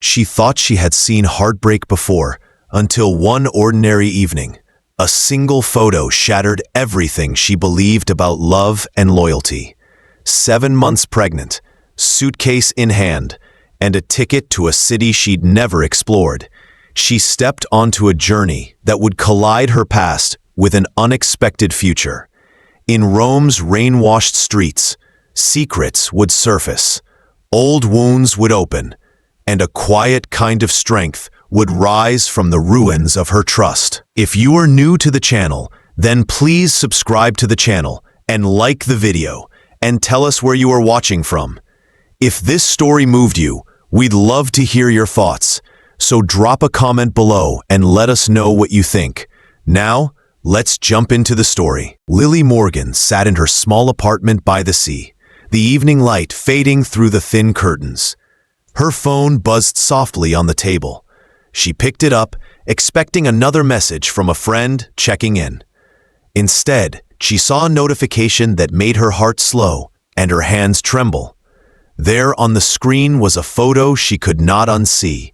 She thought she had seen heartbreak before, until one ordinary evening, a single photo shattered everything she believed about love and loyalty. 7 months pregnant, suitcase in hand, and a ticket to a city she'd never explored. She stepped onto a journey that would collide her past with an unexpected future. In Rome's rain-washed streets, secrets would surface, old wounds would open, and a quiet kind of strength would rise from the ruins of her trust. If you are new to the channel, then please subscribe to the channel and like the video, and tell us where you are watching from. If this story moved you, we'd love to hear your thoughts, so drop a comment below and let us know what you think. Now, let's jump into the story. Lily Morgan sat in her small apartment by the sea, the evening light fading through the thin curtains. Her phone buzzed softly on the table. She picked it up, expecting another message from a friend checking in. Instead, she saw a notification that made her heart slow and her hands tremble. There on the screen was a photo she could not unsee.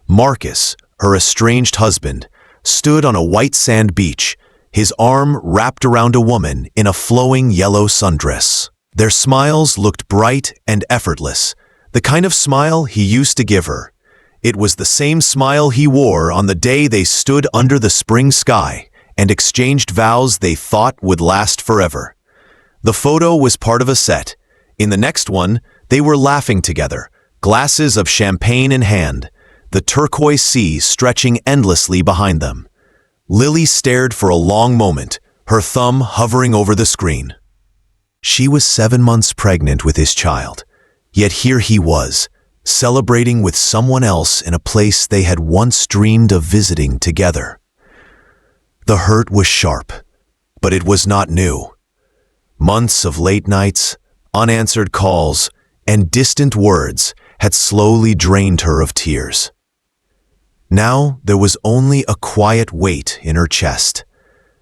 Marcus, her estranged husband, stood on a white sand beach, his arm wrapped around a woman in a flowing yellow sundress. Their smiles looked bright and effortless, the kind of smile he used to give her. It was the same smile he wore on the day they stood under the spring sky and exchanged vows they thought would last forever. The photo was part of a set. In the next one, they were laughing together, glasses of champagne in hand, the turquoise sea stretching endlessly behind them. Lily stared for a long moment, her thumb hovering over the screen. She was 7 months pregnant with his child, yet here he was, celebrating with someone else in a place they had once dreamed of visiting together. The hurt was sharp, but it was not new. Months of late nights, unanswered calls, and distant words had slowly drained her of tears. Now there was only a quiet weight in her chest.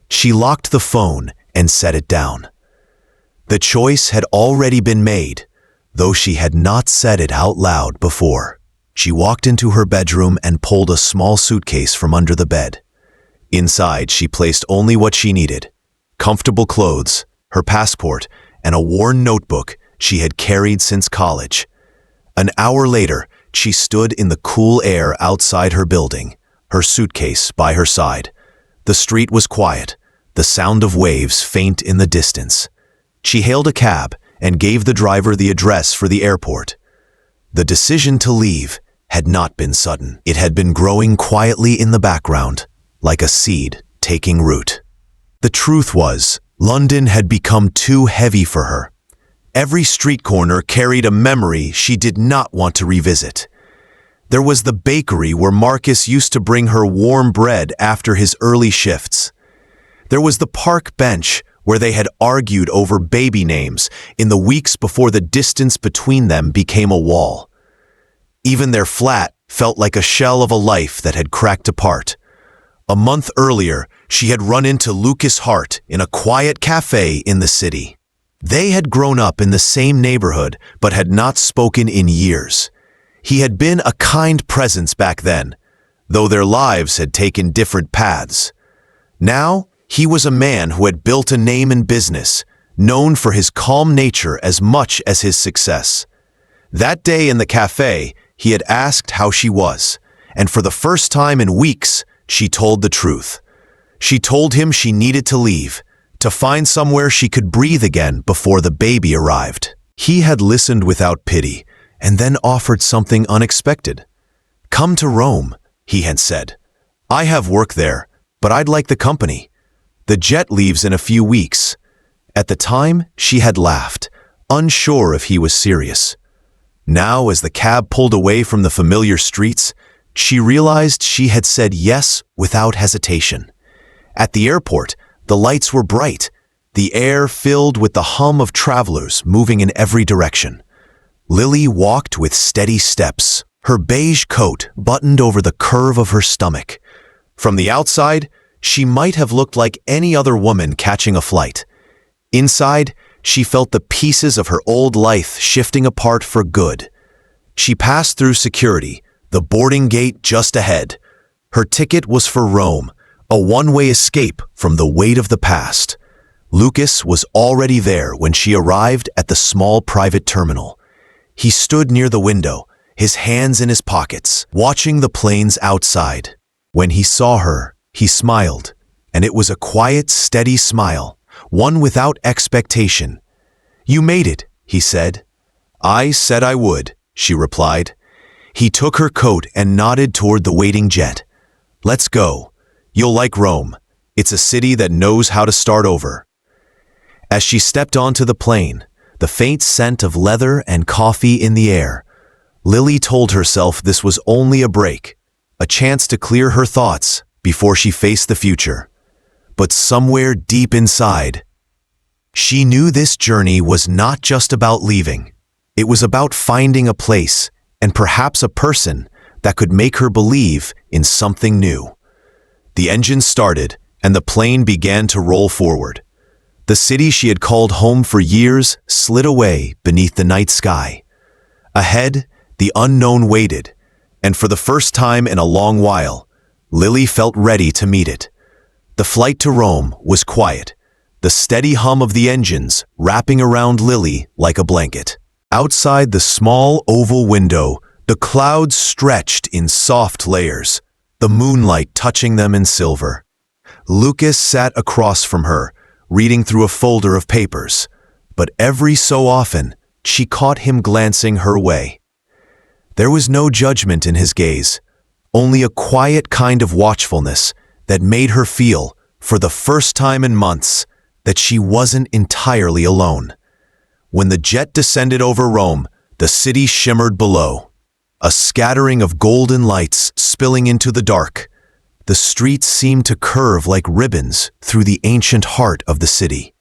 She locked the phone and set it down. The choice had already been made, though she had not said it out loud before. She walked into her bedroom and pulled a small suitcase from under the bed. Inside, she placed only what she needed: comfortable clothes, her passport, and a worn notebook she had carried since college. An hour later, she stood in the cool air outside her building, her suitcase by her side. The street was quiet, the sound of waves faint in the distance. She hailed a cab and gave the driver the address for the airport. The decision to leave had not been sudden. It had been growing quietly in the background, like a seed taking root. The truth was, London had become too heavy for her. Every street corner carried a memory she did not want to revisit. There was the bakery where Marcus used to bring her warm bread after his early shifts. There was the park bench where they had argued over baby names in the weeks before the distance between them became a wall. Even their flat felt like a shell of a life that had cracked apart. A month earlier, she had run into Lucas Hart in a quiet cafe in the city. They had grown up in the same neighborhood but had not spoken in years. He had been a kind presence back then, though their lives had taken different paths. Now, he was a man who had built a name in business, known for his calm nature as much as his success. That day in the cafe, he had asked how she was, and for the first time in weeks, she told the truth. She told him she needed to leave, to find somewhere she could breathe again before the baby arrived. He had listened without pity, and then offered something unexpected. "Come to Rome," he had said. "I have work there, but I'd like the company. The jet leaves in a few weeks." At the time, she had laughed, unsure if he was serious. Now, as the cab pulled away from the familiar streets, she realized she had said yes without hesitation. At the airport, the lights were bright, the air filled with the hum of travelers moving in every direction. Lily walked with steady steps, her beige coat buttoned over the curve of her stomach. From the outside, she might have looked like any other woman catching a flight. Inside, she felt the pieces of her old life shifting apart for good. She passed through security, the boarding gate just ahead. Her ticket was for Rome, a one-way escape from the weight of the past. Lucas was already there when she arrived at the small private terminal. He stood near the window, his hands in his pockets, watching the planes outside. When he saw her, he smiled, and it was a quiet, steady smile, one without expectation. "You made it," he said. "I said I would," she replied. He took her coat and nodded toward the waiting jet. "Let's go. You'll like Rome. It's a city that knows how to start over." As she stepped onto the plane, the faint scent of leather and coffee in the air, Lily told herself this was only a break, a chance to clear her thoughts before she faced the future. But somewhere deep inside, she knew this journey was not just about leaving. It was about finding a place and perhaps a person that could make her believe in something new. The engine started, and the plane began to roll forward. The city she had called home for years slid away beneath the night sky. Ahead, the unknown waited, and for the first time in a long while, Lily felt ready to meet it. The flight to Rome was quiet, the steady hum of the engines wrapping around Lily like a blanket. Outside the small oval window, the clouds stretched in soft layers, the moonlight touching them in silver. Lucas sat across from her, reading through a folder of papers, but every so often, she caught him glancing her way. There was no judgment in his gaze, only a quiet kind of watchfulness that made her feel, for the first time in months, that she wasn't entirely alone. When the jet descended over Rome, the city shimmered below, a scattering of golden lights spilling into the dark. The streets seemed to curve like ribbons through the ancient heart of the city.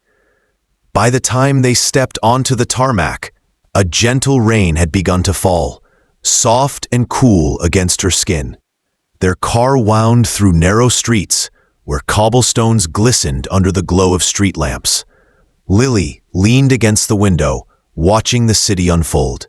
By the time they stepped onto the tarmac, a gentle rain had begun to fall, soft and cool against her skin. Their car wound through narrow streets where cobblestones glistened under the glow of street lamps. Lily leaned against the window, watching the city unfold.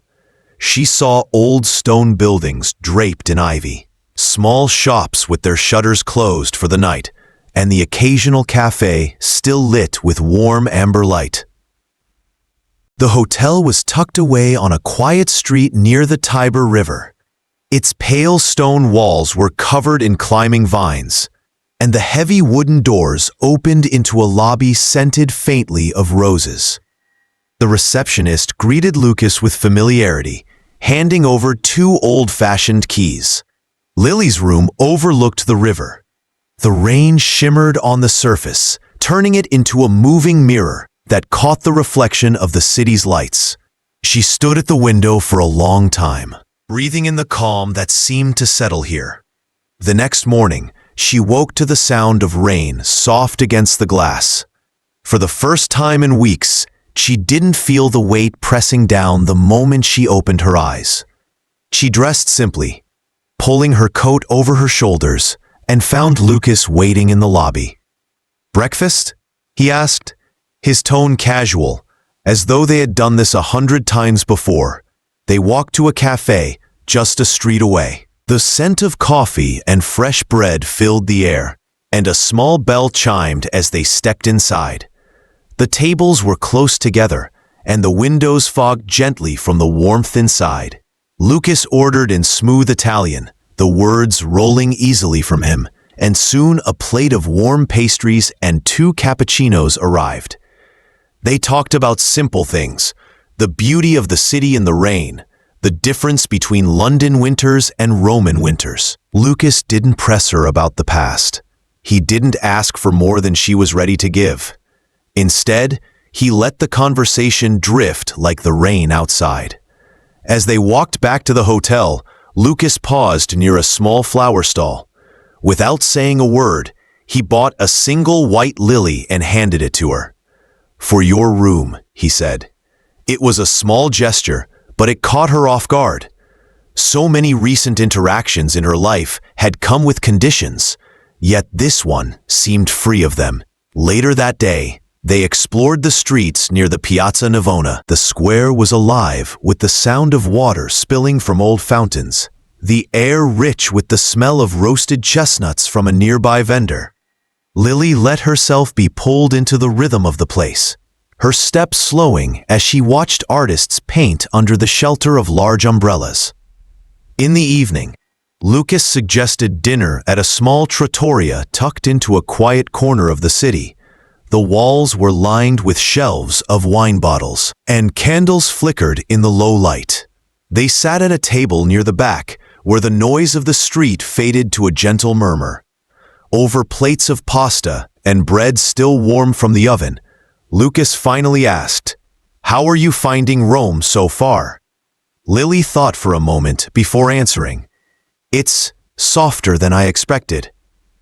She saw old stone buildings draped in ivy, small shops with their shutters closed for the night, and the occasional cafe still lit with warm amber light. The hotel was tucked away on a quiet street near the Tiber River. Its pale stone walls were covered in climbing vines, and the heavy wooden doors opened into a lobby scented faintly of roses. The receptionist greeted Lucas with familiarity, handing over 2 old-fashioned keys. Lily's room overlooked the river. The rain shimmered on the surface, turning it into a moving mirror that caught the reflection of the city's lights. She stood at the window for a long time, breathing in the calm that seemed to settle here. The next morning, she woke to the sound of rain soft against the glass. For the first time in weeks, she didn't feel the weight pressing down the moment she opened her eyes. She dressed simply, pulling her coat over her shoulders, and found Lucas waiting in the lobby. "Breakfast?" he asked, his tone casual, as though they had done this 100 times before. They walked to a cafe just a street away. The scent of coffee and fresh bread filled the air, and a small bell chimed as they stepped inside. The tables were close together, and the windows fogged gently from the warmth inside. Lucas ordered in smooth Italian, the words rolling easily from him, and soon a plate of warm pastries and 2 cappuccinos arrived. They talked about simple things, the beauty of the city in the rain, the difference between London winters and Roman winters. Lucas didn't press her about the past. He didn't ask for more than she was ready to give. Instead, he let the conversation drift like the rain outside. As they walked back to the hotel, Lucas paused near a small flower stall. Without saying a word, he bought a single white lily and handed it to her. "For your room," he said. It was a small gesture, but it caught her off guard. So many recent interactions in her life had come with conditions, yet this one seemed free of them. Later that day, they explored the streets near the Piazza Navona. The square was alive with the sound of water spilling from old fountains. the air rich with the smell of roasted chestnuts from a nearby vendor. Lily let herself be pulled into the rhythm of the place, her steps slowing as she watched artists paint under the shelter of large umbrellas. In the evening, Lucas suggested dinner at a small trattoria tucked into a quiet corner of the city. The walls were lined with shelves of wine bottles, and candles flickered in the low light. They sat at a table near the back, where the noise of the street faded to a gentle murmur. Over plates of pasta and bread still warm from the oven, Lucas finally asked, "How are you finding Rome so far?" Lily thought for a moment before answering. "It's softer than I expected.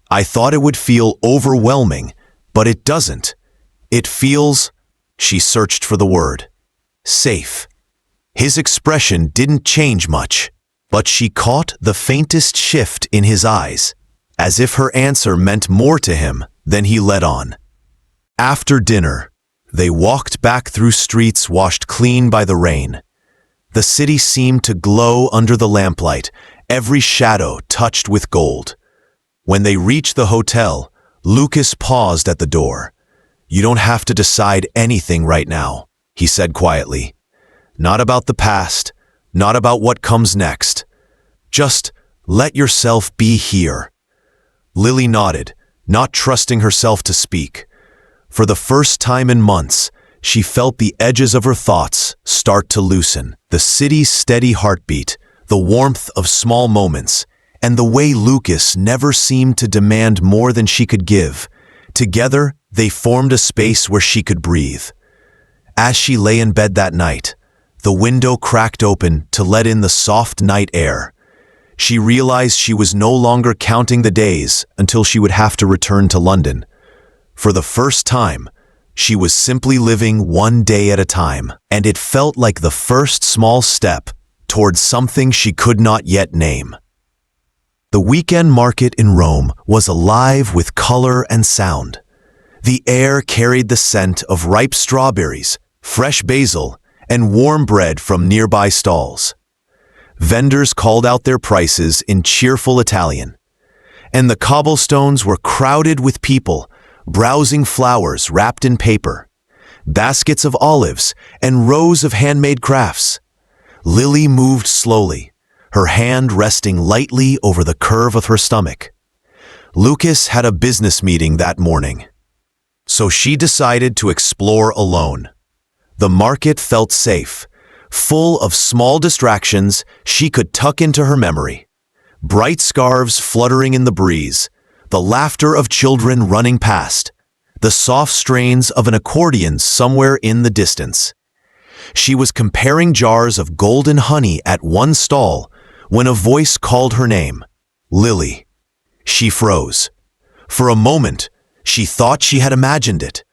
I thought it would feel overwhelming, but it doesn't. It feels," she searched for the word, "safe." His expression didn't change much, but she caught the faintest shift in his eyes, as if her answer meant more to him than he let on. After dinner, they walked back through streets washed clean by the rain. The city seemed to glow under the lamplight, every shadow touched with gold. When they reached the hotel, Lucas paused at the door. "You don't have to decide anything right now," he said quietly. "Not about the past, not about what comes next. Just let yourself be here." Lily nodded, not trusting herself to speak. For the first time in months, she felt the edges of her thoughts start to loosen. The city's steady heartbeat, the warmth of small moments, and the way Lucas never seemed to demand more than she could give. Together, they formed a space where she could breathe. As she lay in bed that night, the window cracked open to let in the soft night air. She realized she was no longer counting the days until she would have to return to London. For the first time, she was simply living one day at a time, and it felt like the first small step towards something she could not yet name. The weekend market in Rome was alive with color and sound. The air carried the scent of ripe strawberries, fresh basil, and warm bread from nearby stalls. Vendors called out their prices in cheerful Italian, and the cobblestones were crowded with people browsing flowers wrapped in paper, baskets of olives, and rows of handmade crafts. Lily moved slowly, her hand resting lightly over the curve of her stomach. Lucas had a business meeting that morning, so she decided to explore alone. The market felt safe, full of small distractions she could tuck into her memory. Bright scarves fluttering in the breeze, the laughter of children running past, the soft strains of an accordion somewhere in the distance. She was comparing jars of golden honey at one stall when a voice called her name, "Lily." She froze. For a moment, she thought she had imagined it.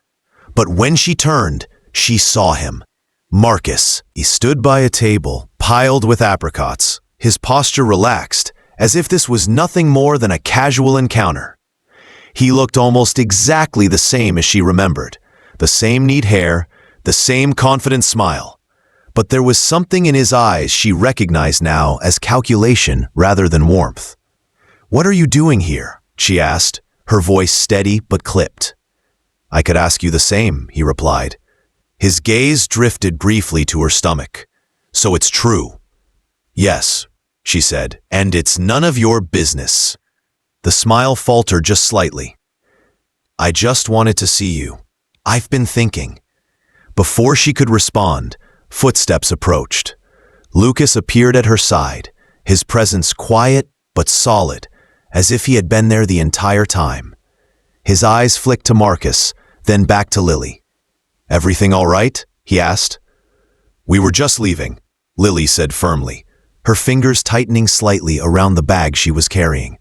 But when she turned, she saw him. Marcus. He stood by a table, piled with apricots, his posture relaxed, as if this was nothing more than a casual encounter. He looked almost exactly the same as she remembered, the same neat hair, the same confident smile. But there was something in his eyes she recognized now as calculation rather than warmth. "What are you doing here?" she asked, her voice steady but clipped. "I could ask you the same," he replied. His gaze drifted briefly to her stomach. "So it's true." "Yes," she said, "and it's none of your business." The smile faltered just slightly. "I just wanted to see you. I've been thinking." Before she could respond, footsteps approached. Lucas appeared at her side, his presence quiet but solid, as if he had been there the entire time. His eyes flicked to Marcus, then back to Lily. "Everything all right?" he asked. "We were just leaving," Lily said firmly, her fingers tightening slightly around the bag she was carrying.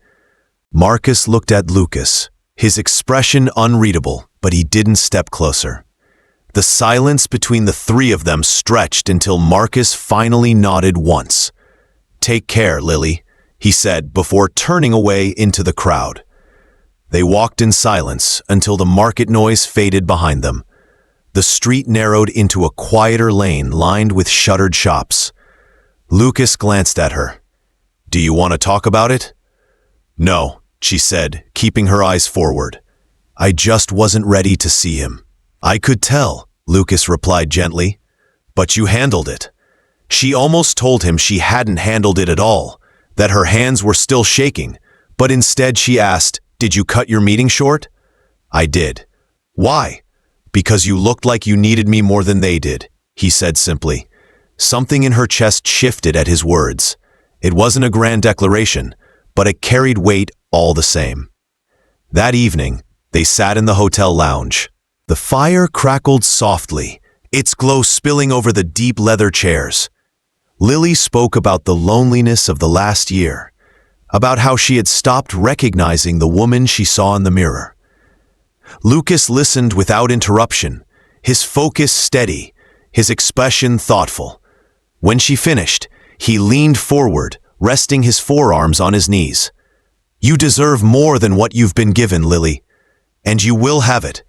Marcus looked at Lucas, his expression unreadable, but he didn't step closer. The silence between the three of them stretched until Marcus finally nodded once. "Take care, Lily," he said before turning away into the crowd. They walked in silence until the market noise faded behind them. The street narrowed into a quieter lane lined with shuttered shops. Lucas glanced at her. Do you want to talk about it? No, she said, keeping her eyes forward. I just wasn't ready to see him. I could tell, Lucas replied gently. But you handled it. She almost told him she hadn't handled it at all, that her hands were still shaking, but instead she asked, Did you cut your meeting short? I did. Why? Because you looked like you needed me more than they did, he said simply. Something in her chest shifted at his words. It wasn't a grand declaration, but it carried weight all the same. That evening, they sat in the hotel lounge. The fire crackled softly, its glow spilling over the deep leather chairs. Lily spoke about the loneliness of the last year, about how she had stopped recognizing the woman she saw in the mirror. Lucas listened without interruption, his focus steady, his expression thoughtful. When she finished, he leaned forward, resting his forearms on his knees. You deserve more than what you've been given, Lily. And you will have it,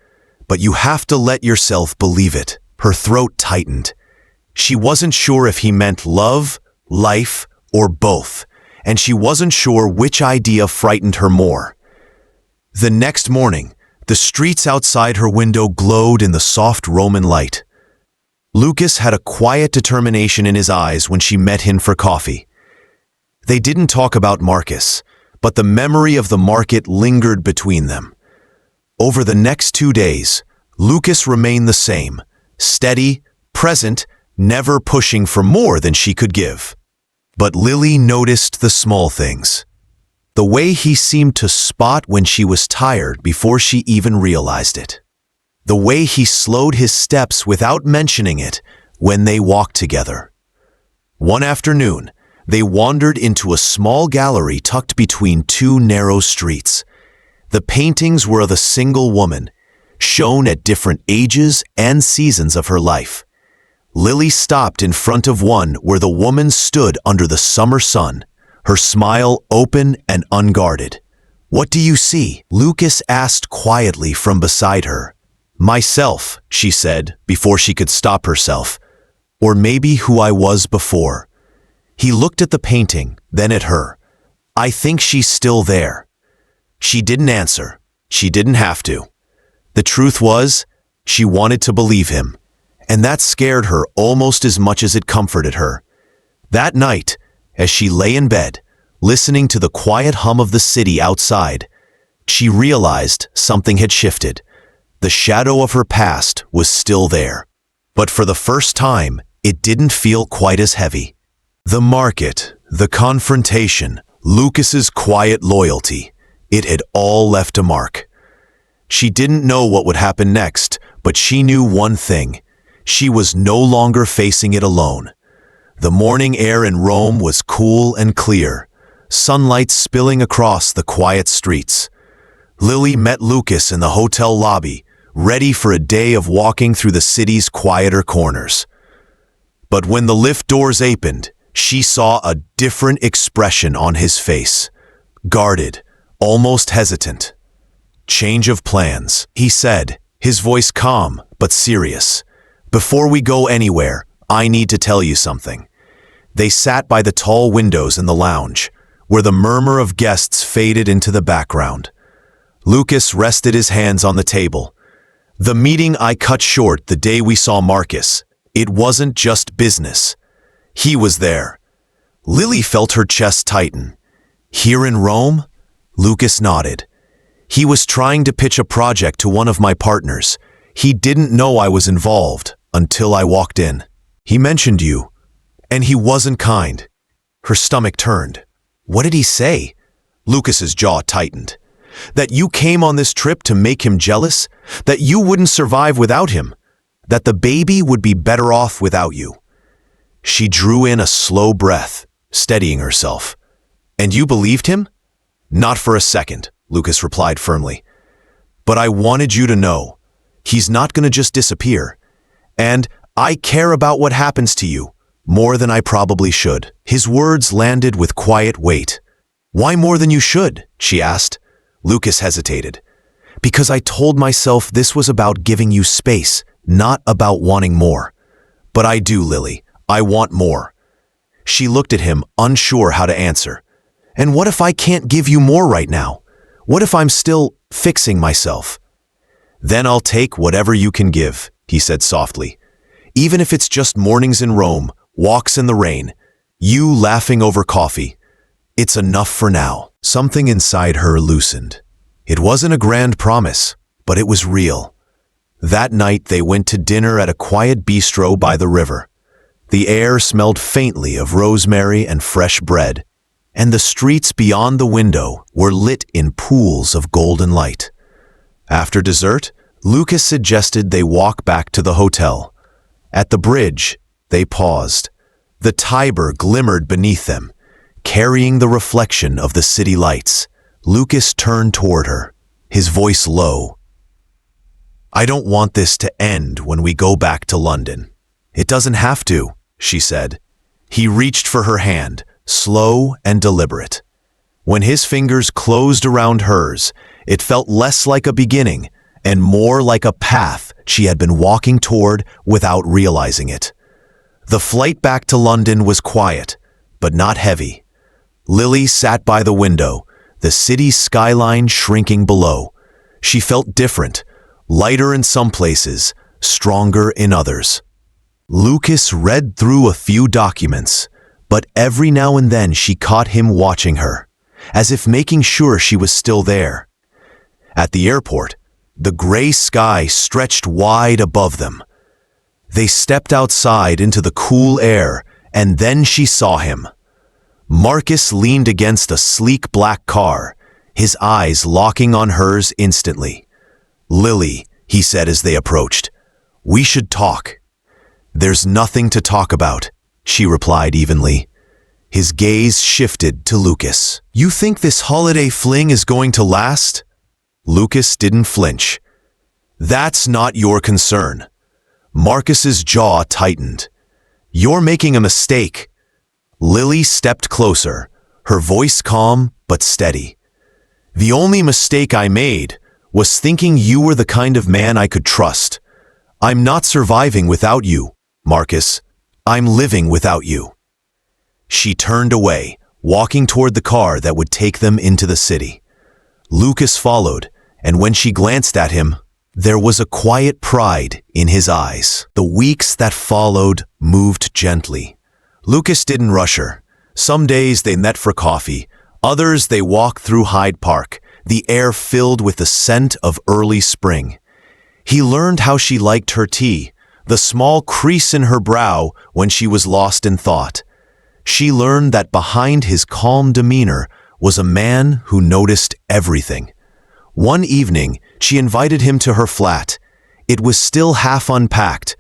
but you have to let yourself believe it. Her throat tightened. She wasn't sure if he meant love, life, or both, and she wasn't sure which idea frightened her more. The next morning, the streets outside her window glowed in the soft Roman light. Lucas had a quiet determination in his eyes when she met him for coffee. They didn't talk about Marcus, but the memory of the market lingered between them. Over the next 2 days, Lucas remained the same, steady, present, never pushing for more than she could give. But Lily noticed the small things. The way he seemed to spot when she was tired before she even realized it. The way he slowed his steps without mentioning it when they walked together. One afternoon, they wandered into a small gallery tucked between 2 narrow streets. The paintings were of a single woman, shown at different ages and seasons of her life. Lily stopped in front of one where the woman stood under the summer sun, her smile open and unguarded. What do you see? Lucas asked quietly from beside her. Myself, she said, before she could stop herself. Or maybe who I was before. He looked at the painting, then at her. I think she's still there. She didn't answer. She didn't have to. The truth was, she wanted to believe him, and that scared her almost as much as it comforted her. That night, as she lay in bed, listening to the quiet hum of the city outside, she realized something had shifted. The shadow of her past was still there, but for the first time, it didn't feel quite as heavy. The market, the confrontation, Lucas's quiet loyalty, it had all left a mark. She didn't know what would happen next, but she knew one thing. She was no longer facing it alone. The morning air in Rome was cool and clear, sunlight spilling across the quiet streets. Lily met Lucas in the hotel lobby, ready for a day of walking through the city's quieter corners. But when the lift doors opened, she saw a different expression on his face. Guarded, almost hesitant. Change of plans, he said, his voice calm but serious. Before we go anywhere, I need to tell you something. They sat by the tall windows in the lounge, where the murmur of guests faded into the background. Lucas rested his hands on the table. The meeting I cut short the day we saw Marcus, it wasn't just business. He was there. Lily felt her chest tighten. Here in Rome? Lucas nodded. He was trying to pitch a project to one of my partners. He didn't know I was involved until I walked in. He mentioned you, and he wasn't kind. Her stomach turned. What did he say? Lucas's jaw tightened. That you came on this trip to make him jealous? That you wouldn't survive without him? That the baby would be better off without you? She drew in a slow breath, steadying herself. And you believed him? Not for a second, Lucas replied firmly. But I wanted you to know. He's not going to just disappear. And I care about what happens to you, more than I probably should. His words landed with quiet weight. Why more than you should? She asked. Lucas hesitated. Because I told myself this was about giving you space, not about wanting more. But I do, Lily. I want more. She looked at him, unsure how to answer. And what if I can't give you more right now? What if I'm still fixing myself? Then I'll take whatever you can give, he said softly. Even if it's just mornings in Rome, walks in the rain, you laughing over coffee. It's enough for now. Something inside her loosened. It wasn't a grand promise, but it was real. That night they went to dinner at a quiet bistro by the river. The air smelled faintly of rosemary and fresh bread, and the streets beyond the window were lit in pools of golden light. After dessert, Lucas suggested they walk back to the hotel. At the bridge, they paused. The Tiber glimmered beneath them, carrying the reflection of the city lights. Lucas turned toward her, his voice low. I don't want this to end when we go back to London. It doesn't have to, she said. He reached for her hand, slow and deliberate. When his fingers closed around hers, it felt less like a beginning and more like a path she had been walking toward without realizing it. The flight back to London was quiet, but not heavy. Lily sat by the window, the city's skyline shrinking below. She felt different, lighter in some places, stronger in others. Lucas read through a few documents, but every now and then she caught him watching her, as if making sure she was still there. At the airport, the gray sky stretched wide above them. They stepped outside into the cool air, and then she saw him. Marcus leaned against a sleek black car, his eyes locking on hers instantly. Lily, he said as they approached, we should talk. There's nothing to talk about, she replied evenly. His gaze shifted to Lucas. You think this holiday fling is going to last? Lucas didn't flinch. That's not your concern. Marcus's jaw tightened. You're making a mistake. Lily stepped closer, her voice calm but steady. The only mistake I made was thinking you were the kind of man I could trust. I'm not surviving without you, Marcus. I'm living without you. She turned away, walking toward the car that would take them into the city. Lucas followed, and when she glanced at him, there was a quiet pride in his eyes. The weeks that followed moved gently. Lucas didn't rush her. Some days they met for coffee, others they walked through Hyde Park, the air filled with the scent of early spring. He learned how she liked her tea, the small crease in her brow when she was lost in thought. She learned that behind his calm demeanor was a man who noticed everything. One evening, she invited him to her flat. It was still half unpacked,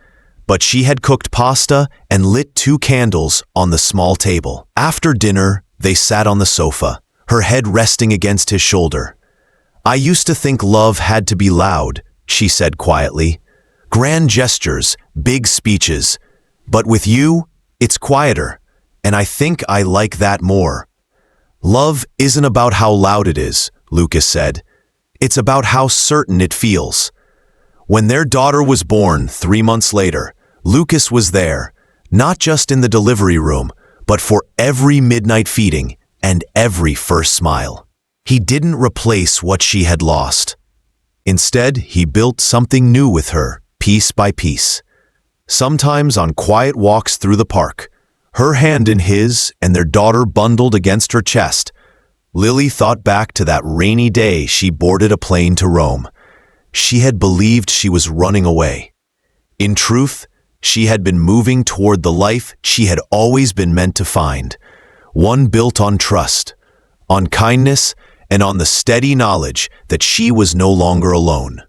but she had cooked pasta and lit 2 candles on the small table. After dinner, they sat on the sofa, her head resting against his shoulder. I used to think love had to be loud, she said quietly. Grand gestures, big speeches. But with you, it's quieter, and I think I like that more. Love isn't about how loud it is, Lucas said. It's about how certain it feels. When their daughter was born 3 months later, Lucas was there, not just in the delivery room, but for every midnight feeding and every first smile. He didn't replace what she had lost. Instead, he built something new with her, piece by piece. Sometimes on quiet walks through the park, her hand in his and their daughter bundled against her chest, Lily thought back to that rainy day she boarded a plane to Rome. She had believed she was running away. In truth, she had been moving toward the life she had always been meant to find, one built on trust, on kindness, and on the steady knowledge that she was no longer alone.